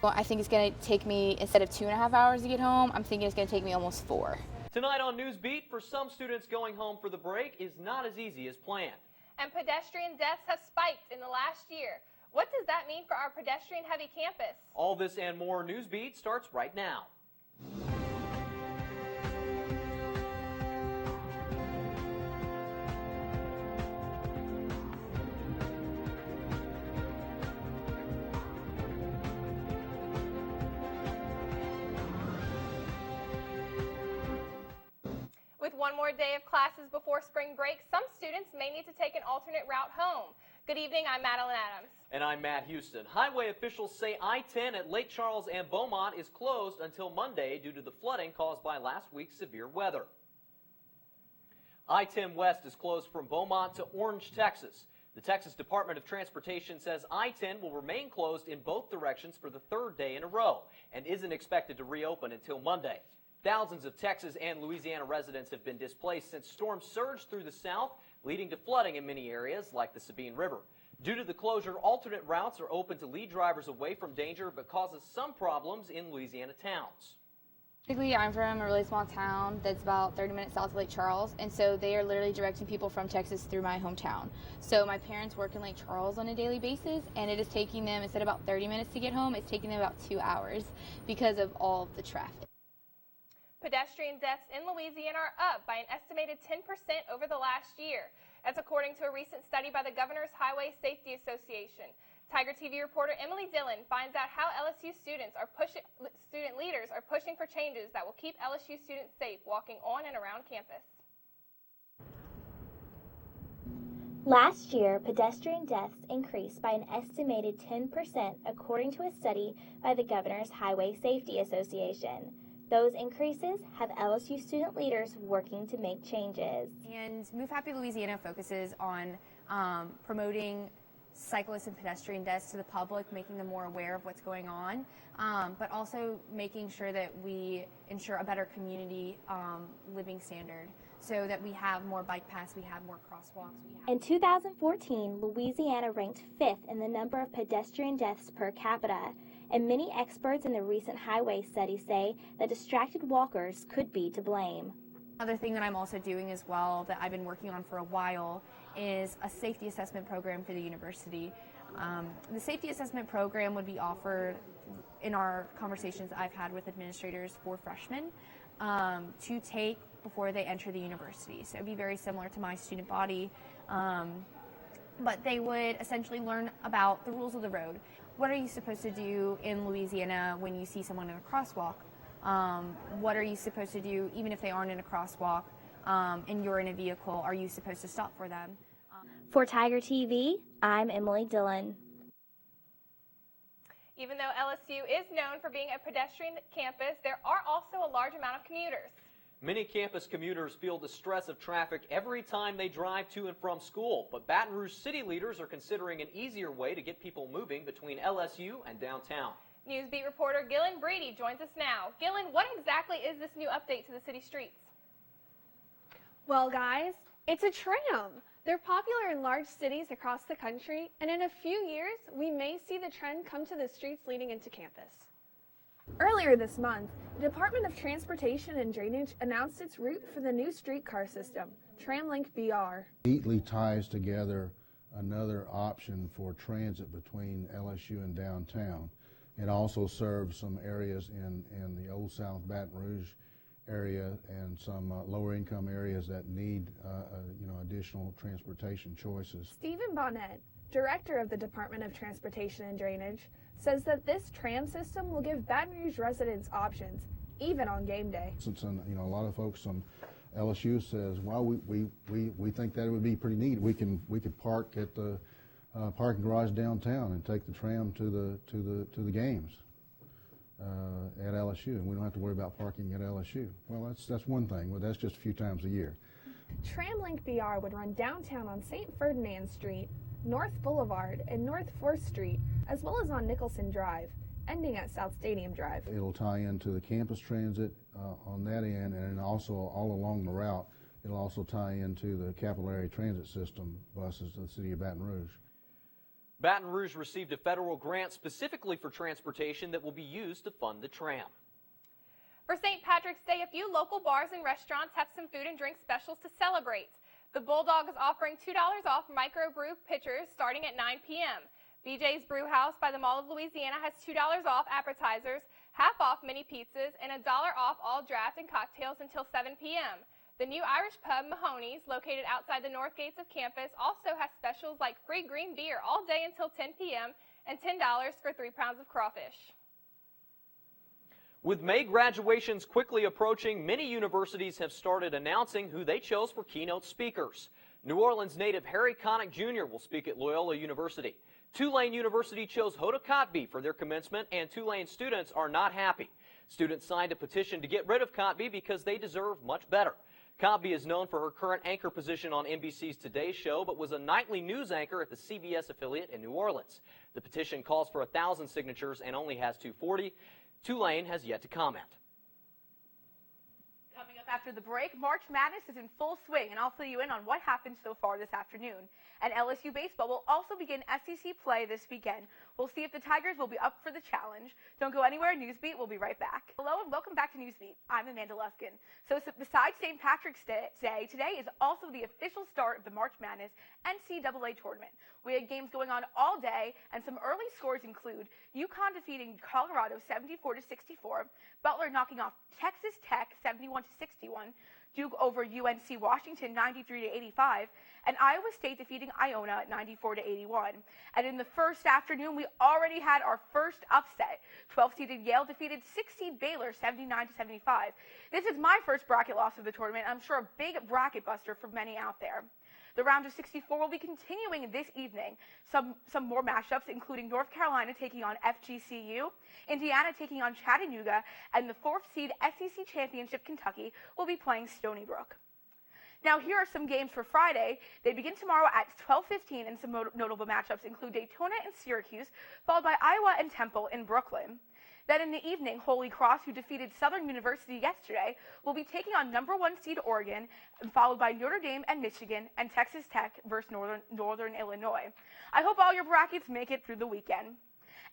Well, I think it's going to take me, instead of 2.5 hours to get home, I'm thinking it's going to take me almost 4. Tonight on Newsbeat, for some students, going home for the break is not as easy as planned. And pedestrian deaths have spiked in the last year. What does that mean for our pedestrian-heavy campus? All this and more. Newsbeat starts right now. With one more day of classes before spring break, some students may need to take an alternate route home. Good evening, I'm Madeline Adams. And I'm Matt Houston. Highway officials say I-10 at Lake Charles and Beaumont is closed until Monday due to the flooding caused by last week's severe weather. I-10 West is closed from Beaumont to Orange, Texas. The Texas Department of Transportation says I-10 will remain closed in both directions for the third day in a row and isn't expected to reopen until Monday. Thousands of Texas and Louisiana residents have been displaced since storms surged through the south, leading to flooding in many areas like the Sabine River. Due to the closure, alternate routes are open to lead drivers away from danger, but causes some problems in Louisiana towns. Basically, I'm from a really small town that's about 30 minutes south of Lake Charles, and so they are literally directing people from Texas through my hometown. So my parents work in Lake Charles on a daily basis, and it is taking them, instead of about 30 minutes to get home, it's taking them about 2 hours because of all of the traffic. Pedestrian deaths in Louisiana are up by an estimated 10% over the last year. That's according to a recent study by the Governor's Highway Safety Association. Tiger TV reporter Emily Dillon finds out how LSU student leaders are pushing for changes that will keep LSU students safe walking on and around campus. Last year, pedestrian deaths increased by an estimated 10% according to a study by the Governor's Highway Safety Association. Those increases have LSU student leaders working to make changes. And Move Happy Louisiana focuses on promoting cyclist and pedestrian deaths to the public, making them more aware of what's going on, but also making sure that we ensure a better community living standard so that we have more bike paths, we have more crosswalks. In 2014, Louisiana ranked 5th in the number of pedestrian deaths per capita. And many experts in the recent highway study say that distracted walkers could be to blame. Another thing that I'm also doing as well that I've been working on for a while is a safety assessment program for the university. The safety assessment program would be offered in our conversations I've had with administrators for freshmen to take before they enter the university. So it would be very similar to my student body, but they would essentially learn about the rules of the road. What are you supposed to do in Louisiana when you see someone in a crosswalk? What are you supposed to do even if they aren't in a crosswalk and you're in a vehicle? Are you supposed to stop for them? For Tiger TV, I'm Emily Dillon. Even though LSU is known for being a pedestrian campus, there are also a large amount of commuters. Many campus commuters feel the stress of traffic every time they drive to and from school, but Baton Rouge city leaders are considering an easier way to get people moving between LSU and downtown. Newsbeat reporter Gillen Breedy joins us now. Gillen, what exactly is this new update to the city streets? Well, guys, it's a tram. They're popular in large cities across the country, and in a few years, we may see the trend come to the streets leading into campus. Earlier this month, the Department of Transportation and Drainage announced its route for the new streetcar system, Tramlink BR. Neatly ties together another option for transit between LSU and downtown. It also serves some areas in the Old South Baton Rouge area and some lower income areas that need additional transportation choices. Stephen Bonnet, director of the Department of Transportation and Drainage, says that this tram system will give Baton Rouge residents options, even on game day. Since a lot of folks on LSU says, well, we think that it would be pretty neat. We could park at the parking garage downtown and take the tram to the games at LSU, and we don't have to worry about parking at LSU. Well, that's one thing, but that's just a few times a year. Tramlink BR would run downtown on St. Ferdinand Street, North Boulevard, and North 4th Street, as well as on Nicholson Drive, ending at South Stadium Drive. It'll tie into the campus transit on that end, and also all along the route, it'll also tie into the capillary transit system buses of the city of Baton Rouge. Baton Rouge received a federal grant specifically for transportation that will be used to fund the tram. For St. Patrick's Day, a few local bars and restaurants have some food and drink specials to celebrate. The Bulldog is offering $2 off microbrew pitchers starting at 9 p.m. BJ's Brew House by the Mall of Louisiana has $2 off appetizers, half off mini pizzas, and $1 off all draft and cocktails until 7 p.m. The new Irish pub, Mahoney's, located outside the north gates of campus, also has specials like free green beer all day until 10 p.m. and $10 for 3 pounds of crawfish. With May graduations quickly approaching, many universities have started announcing who they chose for keynote speakers. New Orleans native Harry Connick Jr. will speak at Loyola University. Tulane University chose Hoda Kotb for their commencement, and Tulane students are not happy. Students signed a petition to get rid of Kotb because they deserve much better. Kotb is known for her current anchor position on NBC's Today Show, but was a nightly news anchor at the CBS affiliate in New Orleans. The petition calls for 1,000 signatures and only has 240. Tulane has yet to comment. Coming up after the break, March Madness is in full swing, and I'll fill you in on what happened so far this afternoon. And LSU baseball will also begin SEC play this weekend. We'll see if the Tigers will be up for the challenge. Don't go anywhere. Newsbeat will be right back. Hello and welcome back to Newsbeat. I'm Amanda Luskin. So besides St. Patrick's Day, today is also the official start of the March Madness NCAA tournament. We had games going on all day, and some early scores include UConn defeating Colorado 74-64, Butler knocking off Texas Tech 71-61, Duke over UNC Washington 93-85, and Iowa State defeating Iona 94-81. And in the first afternoon, we already had our first upset. 12-seeded Yale defeated 6-seed Baylor 79-75. This is my first bracket loss of the tournament. I'm sure a big bracket buster for many out there. The round of 64 will be continuing this evening. Some more matchups, including North Carolina taking on FGCU, Indiana taking on Chattanooga, and the 4th seed SEC Championship Kentucky will be playing Stony Brook. Now, here are some games for Friday. They begin tomorrow at 12:15, and some notable matchups include Daytona and Syracuse, followed by Iowa and Temple in Brooklyn. Then in the evening, Holy Cross, who defeated Southern University yesterday, will be taking on #1 seed Oregon, followed by Notre Dame and Michigan, and Texas Tech versus Northern Illinois. I hope all your brackets make it through the weekend.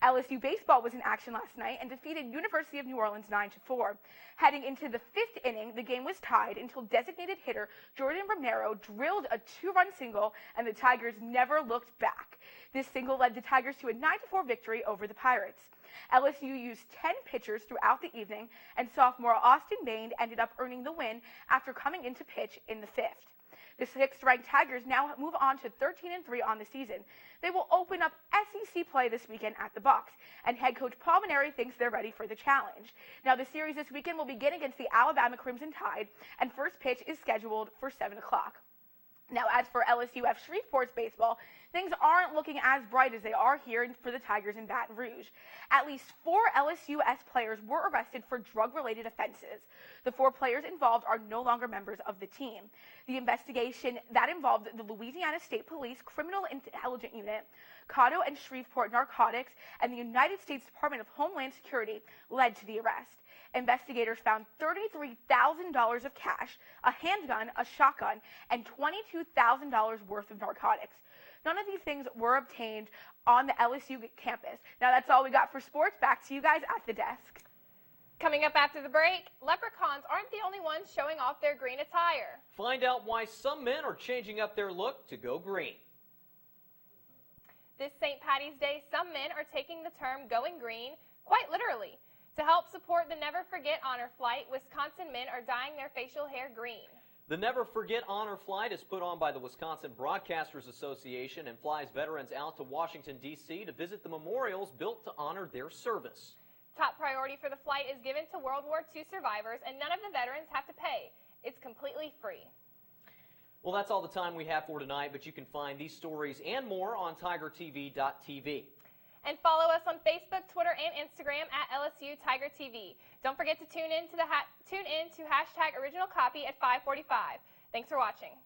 LSU baseball was in action last night and defeated University of New Orleans 9-4. Heading into the 5th inning, the game was tied until designated hitter Jordan Romero drilled a 2-run single, and the Tigers never looked back. This single led the Tigers to a 9-4 victory over the Pirates. LSU used 10 pitchers throughout the evening, and sophomore Austin Bain ended up earning the win after coming into pitch in the 5th. The 6th-ranked Tigers now move on to 13-3 on the season. They will open up SEC play this weekend at the Bucs, and head coach Paul Maneri thinks they're ready for the challenge. Now, the series this weekend will begin against the Alabama Crimson Tide, and first pitch is scheduled for 7 o'clock. Now, as for LSUF Shreveport's baseball, things aren't looking as bright as they are here for the Tigers in Baton Rouge. At least 4 LSUS players were arrested for drug-related offenses. The 4 players involved are no longer members of the team. The investigation that involved the Louisiana State Police Criminal Intelligence Unit, Caddo and Shreveport Narcotics, and the United States Department of Homeland Security led to the arrest. Investigators found $33,000 of cash, a handgun, a shotgun, and $22,000 worth of narcotics. None of these things were obtained on the LSU campus. Now, that's all we got for sports. Back to you guys at the desk. Coming up after the break, leprechauns aren't the only ones showing off their green attire. Find out why some men are changing up their look to go green. This St. Patty's Day, some men are taking the term going green quite literally. To help support the Never Forget Honor Flight, Wisconsin men are dyeing their facial hair green. The Never Forget Honor Flight is put on by the Wisconsin Broadcasters Association and flies veterans out to Washington, D.C. to visit the memorials built to honor their service. Top priority for the flight is given to World War II survivors, and none of the veterans have to pay. It's completely free. Well, that's all the time we have for tonight, but you can find these stories and more on TigerTV.tv. And follow us on Facebook, Twitter, and Instagram at LSU Tiger TV. Don't forget to tune in to #OriginalCopy at 5:45. Thanks for watching.